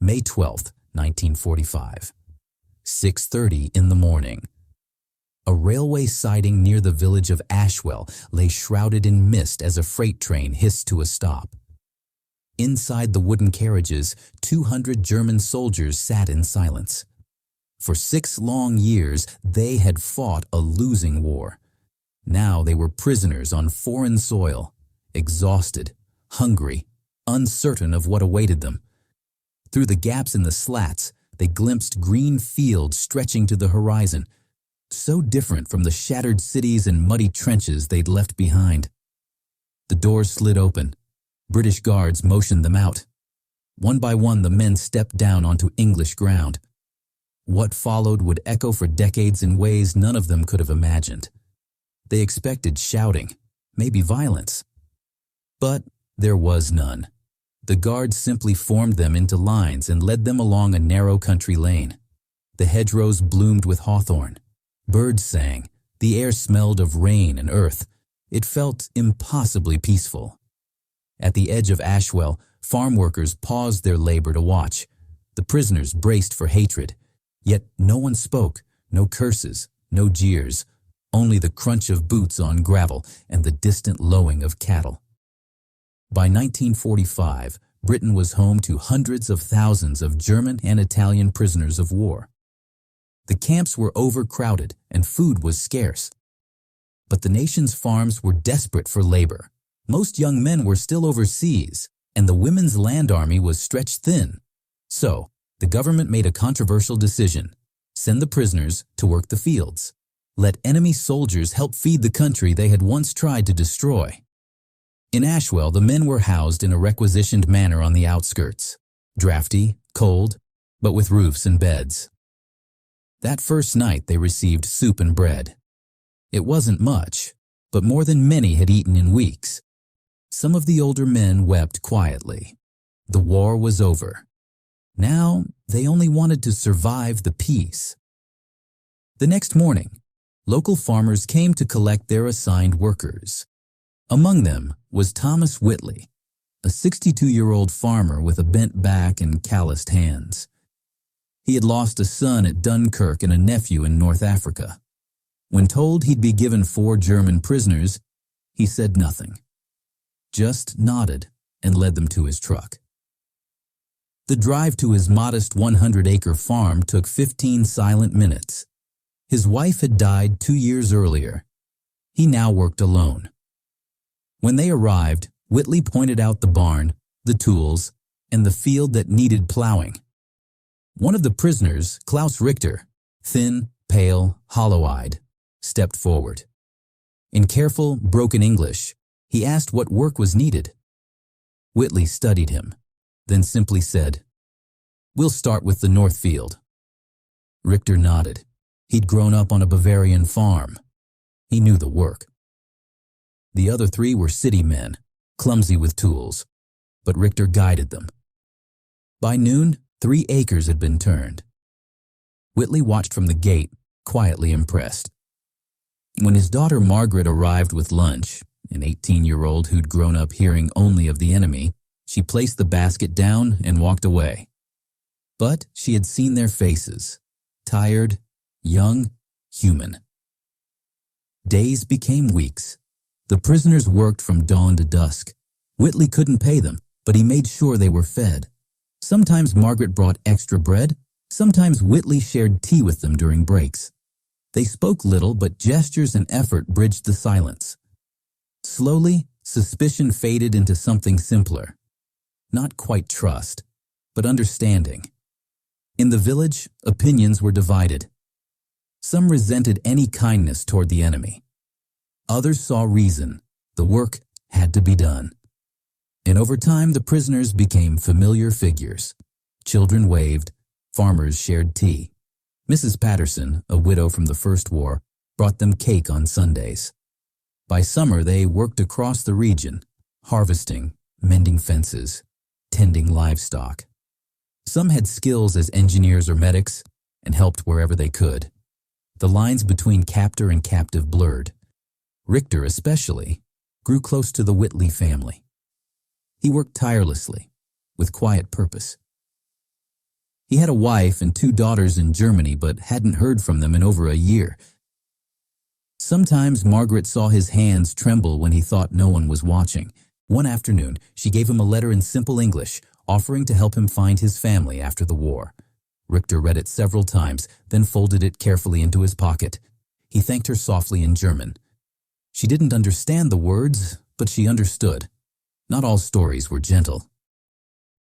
May 12, 1945. 6:30 in the morning. A railway siding near the village of Ashwell lay shrouded in mist as a freight train hissed to a stop. Inside the wooden carriages, 200 German soldiers sat in silence. For 6 long years, they had fought a losing war. Now they were prisoners on foreign soil, exhausted, hungry, uncertain of what awaited them. Through the gaps in the slats, they glimpsed green fields stretching to the horizon, so different from the shattered cities and muddy trenches they'd left behind. The doors slid open. British guards motioned them out. One by one, the men stepped down onto English ground. What followed would echo for decades in ways none of them could have imagined. They expected shouting, maybe violence. But there was none. The guards simply formed them into lines and led them along a narrow country lane. The hedgerows bloomed with hawthorn. Birds sang. The air smelled of rain and earth. It felt impossibly peaceful. At the edge of Ashwell, farm workers paused their labor to watch. The prisoners braced for hatred. Yet no one spoke, no curses, no jeers, only the crunch of boots on gravel and the distant lowing of cattle. By 1945, Britain was home to hundreds of thousands of German and Italian prisoners of war. The camps were overcrowded and food was scarce. But the nation's farms were desperate for labor. Most young men were still overseas, and the Women's Land Army was stretched thin. So, the government made a controversial decision: send the prisoners to work the fields. Let enemy soldiers help feed the country they had once tried to destroy. In Ashwell, the men were housed in a requisitioned manor on the outskirts. Drafty, cold, but with roofs and beds. That first night they received soup and bread. It wasn't much, but more than many had eaten in weeks. Some of the older men wept quietly. The war was over. Now they only wanted to survive the peace. The next morning, local farmers came to collect their assigned workers. Among them was Thomas Whitley, a 62-year-old farmer with a bent back and calloused hands. He had lost a son at Dunkirk and a nephew in North Africa. When told he'd be given 4 German prisoners, he said nothing, just nodded and led them to his truck. The drive to his modest 100-acre farm took 15 silent minutes. His wife had died 2 years earlier. He now worked alone. When they arrived, Whitley pointed out the barn, the tools, and the field that needed plowing. One of the prisoners, Klaus Richter, thin, pale, hollow-eyed, stepped forward. In careful, broken English, he asked what work was needed. Whitley studied him, then simply said, "We'll start with the north field." Richter nodded. He'd grown up on a Bavarian farm. He knew the work. The other 3 were city men, clumsy with tools, but Richter guided them. By noon, 3 acres had been turned. Whitley watched from the gate, quietly impressed. When his daughter Margaret arrived with lunch, an 18-year-old who'd grown up hearing only of the enemy, she placed the basket down and walked away. But she had seen their faces, tired, young, human. Days became weeks. The prisoners worked from dawn to dusk. Whitley couldn't pay them, but he made sure they were fed. Sometimes Margaret brought extra bread. Sometimes Whitley shared tea with them during breaks. They spoke little, but gestures and effort bridged the silence. Slowly, suspicion faded into something simpler. Not quite trust, but understanding. In the village, opinions were divided. Some resented any kindness toward the enemy. Others saw reason. The work had to be done. And over time, the prisoners became familiar figures. Children waved. Farmers shared tea. Mrs. Patterson, a widow from the First War, brought them cake on Sundays. By summer, they worked across the region, harvesting, mending fences, tending livestock. Some had skills as engineers or medics and helped wherever they could. The lines between captor and captive blurred. Richter, especially, grew close to the Whitley family. He worked tirelessly, with quiet purpose. He had a wife and 2 daughters in Germany, but hadn't heard from them in over a year. Sometimes Margaret saw his hands tremble when he thought no one was watching. One afternoon, she gave him a letter in simple English, offering to help him find his family after the war. Richter read it several times, then folded it carefully into his pocket. He thanked her softly in German. She didn't understand the words, but she understood. Not all stories were gentle.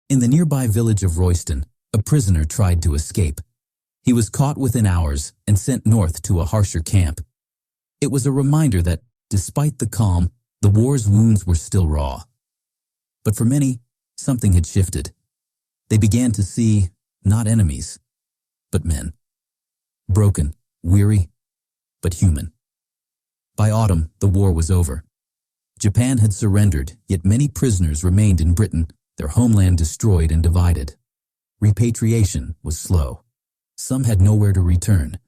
In the nearby village of Royston, a prisoner tried to escape. He was caught within hours and sent north to a harsher camp. It was a reminder that, despite the calm, the war's wounds were still raw. But for many, something had shifted. They began to see not enemies, but men. Broken, weary, but human. By autumn, the war was over. Japan had surrendered, yet many prisoners remained in Britain, their homeland destroyed and divided. Repatriation was slow. Some had nowhere to return.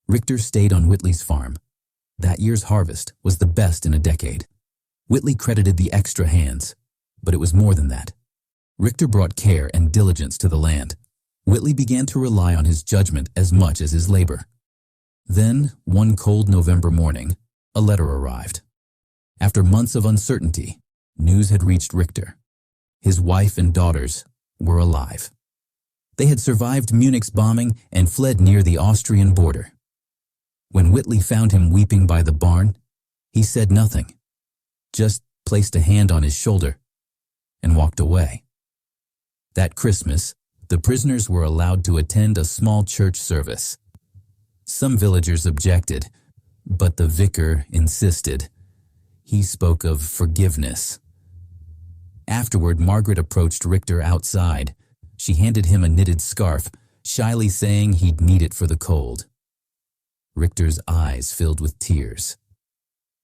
Richter stayed on Whitley's farm. That year's harvest was the best in a decade. Whitley credited the extra hands, but it was more than that. Richter brought care and diligence to the land. Whitley began to rely on his judgment as much as his labor. Then, one cold November morning, a letter arrived. After months of uncertainty, news had reached Richter. His wife and daughters were alive. They had survived Munich's bombing and fled near the Austrian border. When Whitley found him weeping by the barn, he said nothing, just placed a hand on his shoulder and walked away. That Christmas, the prisoners were allowed to attend a small church service. Some villagers objected, but the vicar insisted. He spoke of forgiveness. Afterward, Margaret approached Richter outside. She handed him a knitted scarf, shyly saying he'd need it for the cold. Richter's eyes filled with tears.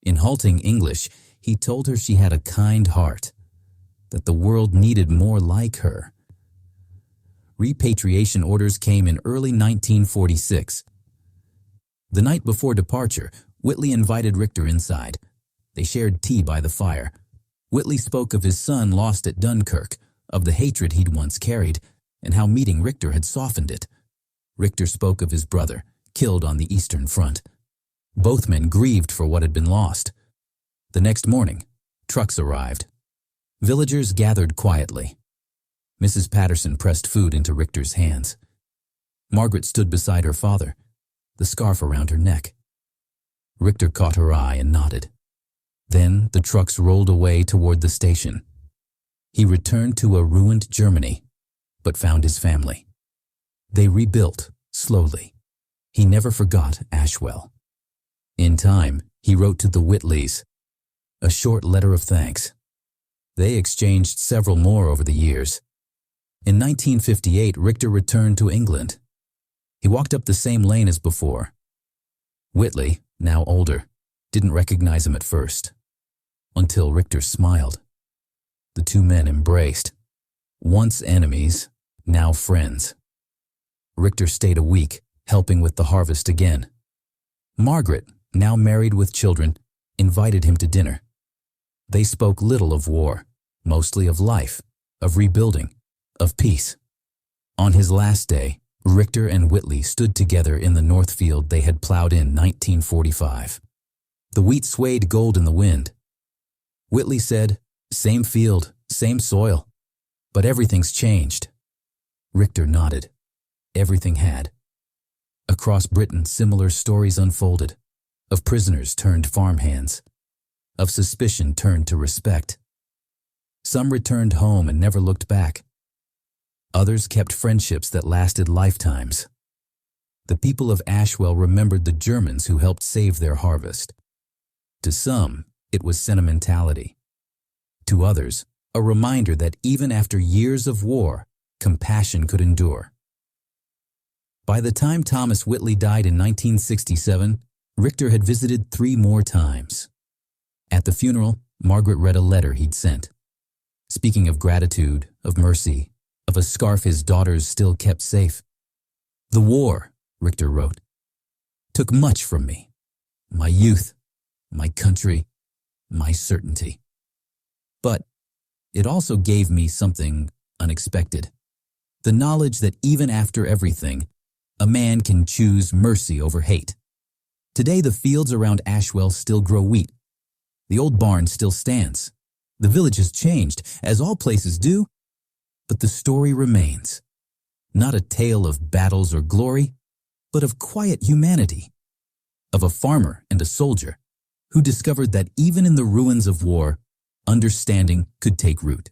In halting English, he told her she had a kind heart, that the world needed more like her. Repatriation orders came in early 1946. The night before departure, Whitley invited Richter inside. They shared tea by the fire. Whitley spoke of his son lost at Dunkirk, of the hatred he'd once carried, and how meeting Richter had softened it. Richter spoke of his brother, killed on the Eastern Front. Both men grieved for what had been lost. The next morning, trucks arrived. Villagers gathered quietly. Mrs. Patterson pressed food into Richter's hands. Margaret stood beside her father, the scarf around her neck. Richter caught her eye and nodded. Then the trucks rolled away toward the station. He returned to a ruined Germany, but found his family. They rebuilt, slowly. He never forgot Ashwell. In time, he wrote to the Whitleys, a short letter of thanks. They exchanged several more over the years. In 1958, Richter returned to England. He walked up the same lane as before. Whitley, now older, didn't recognize him at first, until Richter smiled. The two men embraced. Once enemies, now friends. Richter stayed a week, helping with the harvest again. Margaret, now married with children, invited him to dinner. They spoke little of war, mostly of life, of rebuilding, of peace. On his last day, Richter and Whitley stood together in the north field they had plowed in 1945. The wheat swayed gold in the wind. Whitley said, "Same field, same soil, but everything's changed." Richter nodded. Everything had. Across Britain, similar stories unfolded, of prisoners turned farmhands, of suspicion turned to respect. Some returned home and never looked back. Others kept friendships that lasted lifetimes. The people of Ashwell remembered the Germans who helped save their harvest. To some, it was sentimentality. To others, a reminder that even after years of war, compassion could endure. By the time Thomas Whitley died in 1967, Richter had visited 3 more times. At the funeral, Margaret read a letter he'd sent, speaking of gratitude, of mercy, of a scarf his daughters still kept safe. "The war," Richter wrote, "took much from me, my youth, my country, my certainty. But it also gave me something unexpected, The knowledge that even after everything, a man can choose mercy over hate. Today, the fields around Ashwell still grow wheat. The old barn still stands. The village has changed, as all places do, but the story remains. Not a tale of battles or glory, but of quiet humanity. Of a farmer and a soldier who discovered that even in the ruins of war, understanding could take root.